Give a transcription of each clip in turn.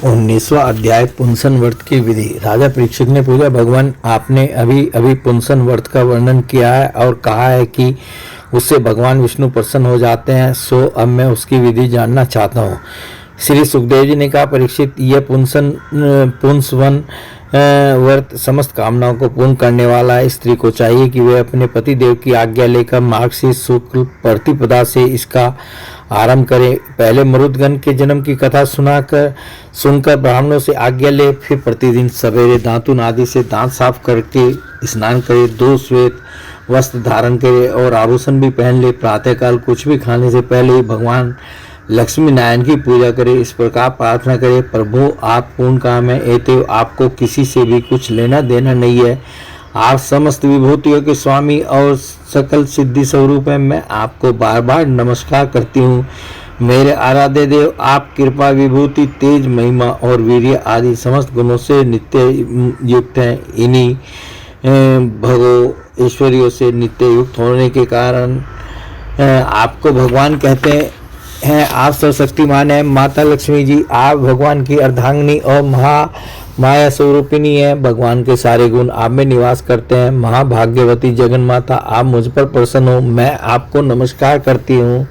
19वां अध्याय पुंसन व्रत की विधि। राजा परीक्षित ने पूछा, भगवान आपने अभी अभी पुंसन व्रत का वर्णन किया है और कहा है कि उससे भगवान विष्णु प्रसन्न हो जाते हैं, सो अब मैं उसकी विधि जानना चाहता हूँ। श्री सुखदेव जी ने कहा, परीक्षित, यह पुंसवन व्रत समस्त कामनाओं को पूर्ण करने वाला है। स्त्री को चाहिए कि वह अपने पति देव की आज्ञा लेकर मार्गशीर्ष शुक्ल प्रतिपदा से इसका आरंभ करे। पहले मरुदगण के जन्म की कथा सुनकर ब्राह्मणों से आज्ञा ले, फिर प्रतिदिन सवेरे दातुन आदि से दांत साफ करके स्नान करे, 2 श्वेत वस्त्र धारण करे और आभूषण भी पहन ले। प्रातःकाल कुछ भी खाने से पहले ही भगवान लक्ष्मी नारायण की पूजा करे। इस प्रकार प्रार्थना करे, प्रभु आप पूर्ण काम है, एते आपको किसी से भी कुछ लेना देना नहीं है। आप समस्त विभूतियों के स्वामी और सकल सिद्धि स्वरूप हैं। मैं आपको बार बार नमस्कार करती हूँ। मेरे आराध्य देव, आप कृपा, विभूति, तेज, महिमा और वीर्य आदि समस्त गुणों से नित्य युक्त हैं। इन्हीं भगो ईश्वरियों से नित्य युक्त होने के कारण आपको भगवान कहते हैं। आप सर्वशक्तिमान हैं। माता लक्ष्मी जी, आप भगवान की अर्धांगिनी और माया स्वरूपिणी है। भगवान के सारे गुण आप में निवास करते हैं। महाभाग्यवती जगन माता, आप मुझ पर प्रसन्न हो, मैं आपको नमस्कार करती हूँ।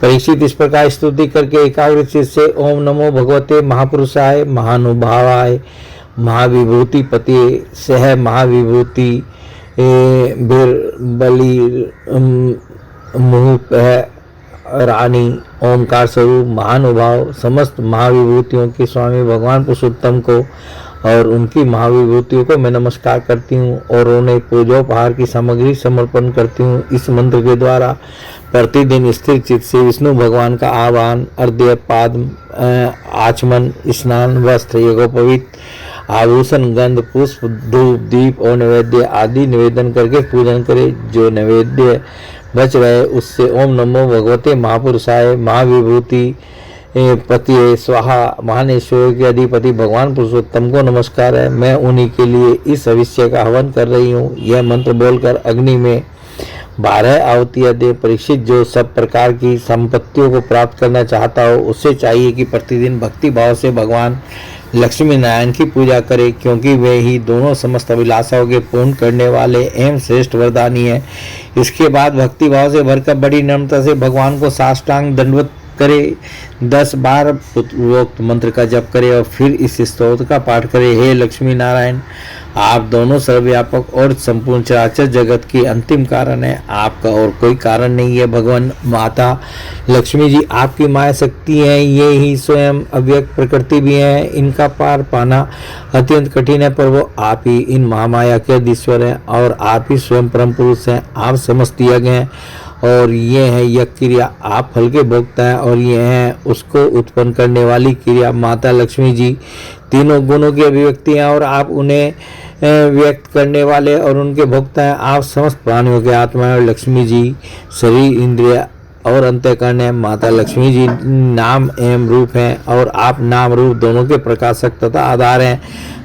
परीक्षित इस प्रकार स्तुति करके एकाग्र चित्त से ओम नमो भगवते महापुरुषाय महानुभावाय महाविभूति पति सह महाविभूति बिरबली मुह रानी ओंकार स्वरूप महानुभाव समस्त महाविभूतियों के स्वामी भगवान पुरुषोत्तम को और उनकी महाविभूतियों को मैं नमस्कार करती हूँ और उन्हें पूजोपहार की सामग्री समर्पण करती हूँ। इस मंत्र के द्वारा प्रतिदिन स्थिर चित्त से विष्णु भगवान का आह्वान, अर्घ्य, पाद आचमन, स्नान, वस्त्र, यज्ञोपवीत, आभूषण, गंध, पुष्प, धूप, दीप और नैवेद्य आदि निवेदन करके पूजन करे। जो नैवेद्य बच रहे उससे ओम नमो भगवते महापुरुषाय महाविभूति पति स्वाहा महानेश्वर के अधिपति भगवान पुरुषोत्तम को नमस्कार है। मैं उन्हीं के लिए इस अविष्य का हवन कर रही हूँ। यह मंत्र बोलकर अग्नि में 12 आहुतियाँ दे। परीक्षित, जो सब प्रकार की संपत्तियों को प्राप्त करना चाहता हो उसे चाहिए कि प्रतिदिन भक्ति भाव से भगवान लक्ष्मी नारायण की पूजा करे, क्योंकि वे ही दोनों समस्त अभिलाषाओं के पूर्ण करने वाले एवं श्रेष्ठ वरदानी है। इसके बाद भक्ति भाव से भरकर बड़ी नम्रता से भगवान को साष्टांग दंडवत करे, 10 बार पूर्वोक्त मंत्र का जप करे और फिर इस स्तोत्र का पाठ करे। हे लक्ष्मी नारायण, आप दोनों सर्वव्यापक और संपूर्ण चराचर जगत की अंतिम कारण है। आपका और कोई कारण नहीं है। भगवान माता लक्ष्मी जी आपकी माया शक्ति हैं। ये ही स्वयं अव्यक्त प्रकृति भी हैं। इनका पार पाना अत्यंत कठिन है, पर वो आप ही इन महामाया के अधीश्वर हैं और आप ही स्वयं परम पुरुष हैं। आप समस्त यज्ञ हैं और ये है यज्ञ क्रिया। आप फल के भोक्ता हैं और ये है उसको उत्पन्न करने वाली क्रिया। माता लक्ष्मी जी तीनों गुणों की अभिव्यक्ति हैं और आप उन्हें व्यक्त करने वाले और उनके भोक्ता हैं। आप समस्त प्राणियों के आत्मा हैं और लक्ष्मी जी शरीर, इंद्रिय और अंतःकरण है। माता लक्ष्मी जी नाम एवं रूप हैं और आप नाम रूप दोनों के प्रकाशक तथा आधार हैं,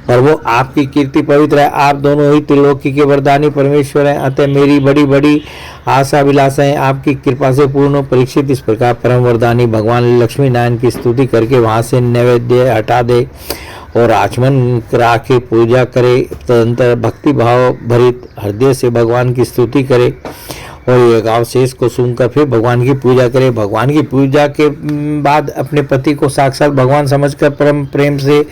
पर वो आपकी कीर्ति पवित्र है। आप दोनों ही त्रिलोकी के वरदानी परमेश्वर हैं। अतः मेरी बड़ी बड़ी आशा अभिलाषाएं आपकी कृपा से पूर्ण हो। परीक्षित, इस प्रकार परम वरदानी भगवान लक्ष्मी नारायण की स्तुति करके वहाँ से नैवेद्य हटा दे और आचमन करा के पूजा करे। तदंतर भक्ति भाव भरित हृदय से भगवान की स्तुति करे और ये अवशेष को सुनकर फिर भगवान की पूजा करे। भगवान की पूजा के बाद अपने पति को साक्षात भगवान समझकर परम प्रेम से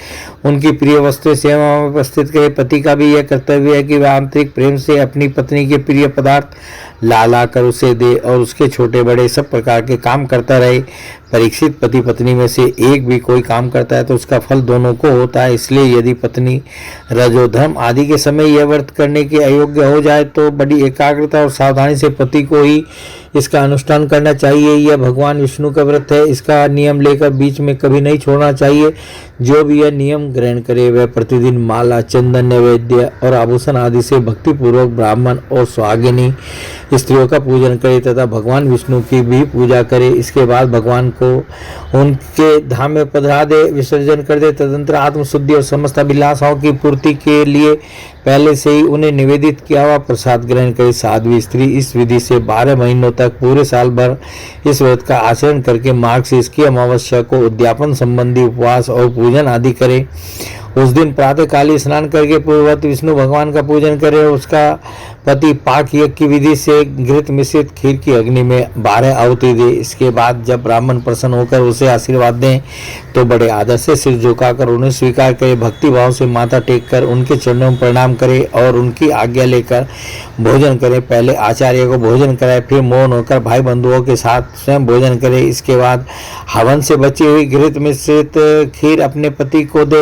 उनकी प्रिय वस्तु सेवा में उपस्थित करे। पति का भी यह कर्तव्य है कि वह आंतरिक प्रेम से अपनी पत्नी के प्रिय पदार्थ ला कर उसे दे और उसके छोटे बड़े सब प्रकार के काम करता रहे। परीक्षित, पति पत्नी में से एक भी कोई काम करता है तो उसका फल दोनों को होता है। इसलिए यदि पत्नी रजोधर्म आदि के समय यह व्रत करने के अयोग्य हो जाए तो बड़ी एकाग्रता और सावधानी से पति को ही इसका अनुष्ठान करना चाहिए। यह भगवान विष्णु का व्रत है। इसका नियम लेकर बीच में कभी नहीं छोड़ना चाहिए। जो भी यह नियम ग्रहण करे वह प्रतिदिन माला, चंदन, नैवेद्य और आभूषण आदि से भक्तिपूर्वक ब्राह्मण और सुहागिनी स्त्रियों का पूजन करे तथा भगवान विष्णु की भी पूजा करे। इसके बाद भगवान को उनके धाम में पधरा दे, विसर्जन कर दे। तदंतर आत्मशुद्धि और समस्त अभिलाषाओं की पूर्ति के लिए पहले से ही उन्हें निवेदित किया हुआ प्रसाद ग्रहण करे। साध्वी स्त्री इस विधि से 12 महीनों तक पूरे साल भर इस व्रत का आचरण करके मार्ग से इसकी अमावस्या को उद्यापन संबंधी उपवास और पूजन आदि करे। उस दिन प्रातःकाली स्नान करके पूर्ववत विष्णु भगवान का पूजन करे और उसका पति पाक यज्ञ की विधि से घृत मिश्रित खीर की अग्नि में 12 आहुति दे। इसके बाद जब ब्राह्मण प्रसन्न होकर उसे आशीर्वाद दें तो बड़े आदर से सिर झुकाकर उन्हें स्वीकार करे। भक्ति भाव से माथा टेक कर उनके चरणों में प्रणाम करे और उनकी आज्ञा लेकर भोजन करे। पहले आचार्य को भोजन कराए, फिर मौन होकर भाई बंधुओं के साथ स्वयं भोजन करे। इसके बाद हवन से बची हुई घृत मिश्रित खीर अपने पति को दे,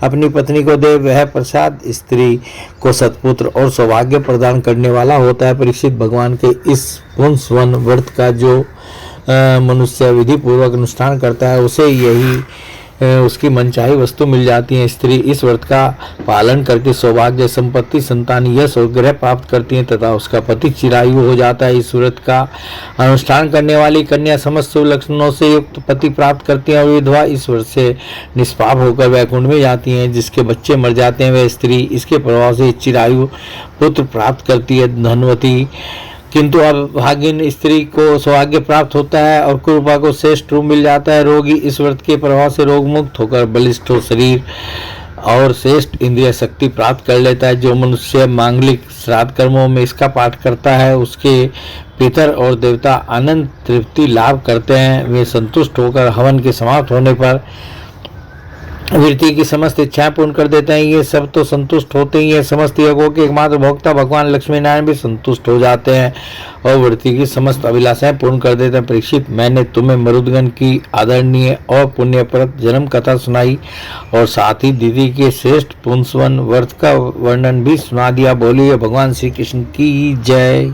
अपनी पत्नी को दे। वह प्रसाद स्त्री को सत्पुत्र और सौभाग्य प्रदान करने वाला होता है। परीक्षित, भगवान के इस पुंसवन व्रत का जो मनुष्य विधि पूर्वक अनुष्ठान करता है उसे यही उसकी मनचाही वस्तु मिल जाती है। स्त्री इस व्रत का पालन करके सौभाग्य, संपत्ति, संतान, यश और ग्रह प्राप्त करती है तथा उसका पति चिरायु हो जाता है। इस व्रत का अनुष्ठान करने वाली कन्या समस्त शुभ लक्षणों से युक्त पति प्राप्त करती है और विधवा इस व्रत से निष्पाप होकर वैकुंठ में जाती हैं। जिसके बच्चे मर जाते हैं वह स्त्री इसके प्रभाव से चिरायु पुत्र प्राप्त करती है। धनवती किंतु अब भागिन स्त्री को सौभाग्य प्राप्त होता है और कुरूपा को श्रेष्ठ रूप मिल जाता है। रोगी इस व्रत के प्रभाव से रोग मुक्त होकर बलिष्ठ हो शरीर और श्रेष्ठ इंद्रिय शक्ति प्राप्त कर लेता है। जो मनुष्य मांगलिक श्राद्ध कर्मों में इसका पाठ करता है उसके पितर और देवता अनंत तृप्ति लाभ करते हैं। वे संतुष्ट होकर हवन के समाप्त होने पर वृत्ति की समस्त इच्छाएं पूर्ण कर देते हैं। ये सब तो संतुष्ट होते ही है, समस्त योगों के एकमात्र भोक्ता भगवान लक्ष्मी नारायण भी संतुष्ट हो जाते हैं और वृत्ति की समस्त अभिलाषाएं पूर्ण कर देते हैं। परीक्षित, मैंने तुम्हें मरुदगण की आदरणीय और पुण्यप्रद जन्म कथा सुनाई और साथ ही दीदी के श्रेष्ठ पुंसवन व्रत का वर्णन भी सुना दिया। बोलिए भगवान श्री कृष्ण की जय।